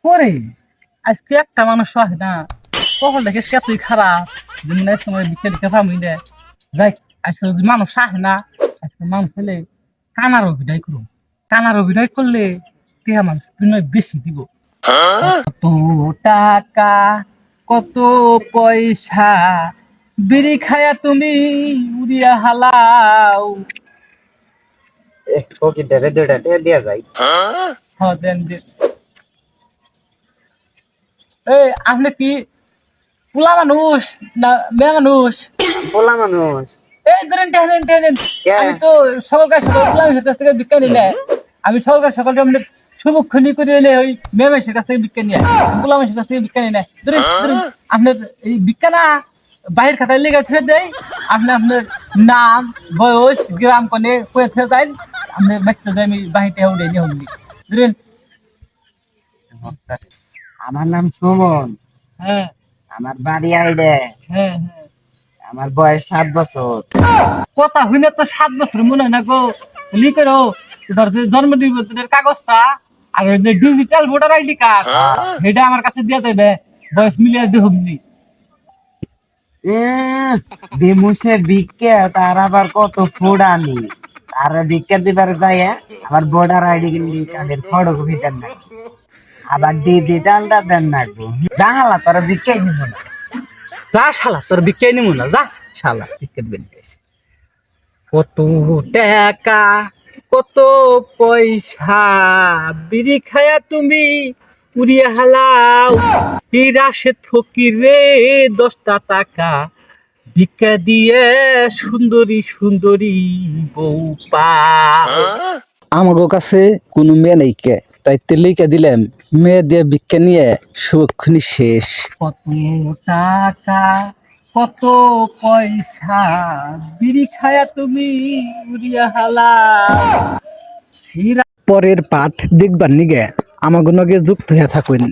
ওরে আজকে একটা মানুষ হয় না কখন দেখিস তুই খারাপ যেমন সময় বিকেল ফার্মি দে যাই আজকে যদি মানুষ আহে না আজকে মানুষ হলে কানার অভিনয় করো কানার অভিনয় করলে টিয়া মানুষ বিনয় বেশি দিব কত টাকা কত পয়সা বিড়ি খায়া তুমি উড়িয়া হালাও ফকির ধরে দুইটা দিয়া যায়। দেন এই আপনি কি পোলা মানুষ না মেয়ে মানুষ? পোলা মানুষ। এই ধরেন টেনেন আমি তো সকাল পোলা মানুষের কাছ থেকে বিজ্ঞান নিলে আমি সকাল আপনি শুভক্ষণি করে এলে ওই মেয়ে মানুষের কাছ থেকে বিজ্ঞান নিয়ে পোলা মানুষের কাছ থেকে বিজ্ঞান নেয় ধরেন আপনার এই বিজ্ঞানা বাহির খাতায় লেগে থেকে দেয় আপনার নাম বয়স গ্রাম কোনে কয়ে থেকে দেয় আপনার ব্যক্তি আমি বাহিরতে উঠে নিয়ে হলি ধরেন। আমার নাম সুমন। হ্যাঁ আমার বাড়ি আইডে। হ্যাঁ আমার বয়স 7 বছর। কথা হইলে তো 7 বছর মনে হয় না গো লিখো জন্ম নিবন্ধনের কাগজটা আর ডিজিটাল ভোটার আইডি কার্ড এটা আমার কাছে দিয়ে দেবে বয়স মিলিয়ে দেখুন দেমুসে ভিক্ষে তার আবার কত ফোড়ানি তার ভিক্ষা দিবার যায় আবার ভোটার আইডি কার্ডের ফটো কপি দেন না আবার ডিজিটালটা দেন না গো জাহালা তোর ভিক্ষাই নিব না যা শালা তোর বিক্রি নিমু না যা শালা বিক্রি বেরিয়েছে কত টাকা কত পয়সা বিড়ি খায়া তুমি উড়িয়ে হালাও এই রাশেদ ফকির রে 10টা টাকা ভিক্ষা দিয়ে সুন্দরী বউ পা আমাগো কাছে কোনো মেয়ে নেই কে তাই তেলিকা দিলাম মেয়ে দিয়ে ভিক্ষা নিয়ে সুখনি শেষ। কত টাকা কত পয়সা বিড়ি খায়া তুমি উড়িয়া হালাও। পরের পাঠ দেখবার নিগে আমাগো নগে যুক্ত হয়ে থাকুন।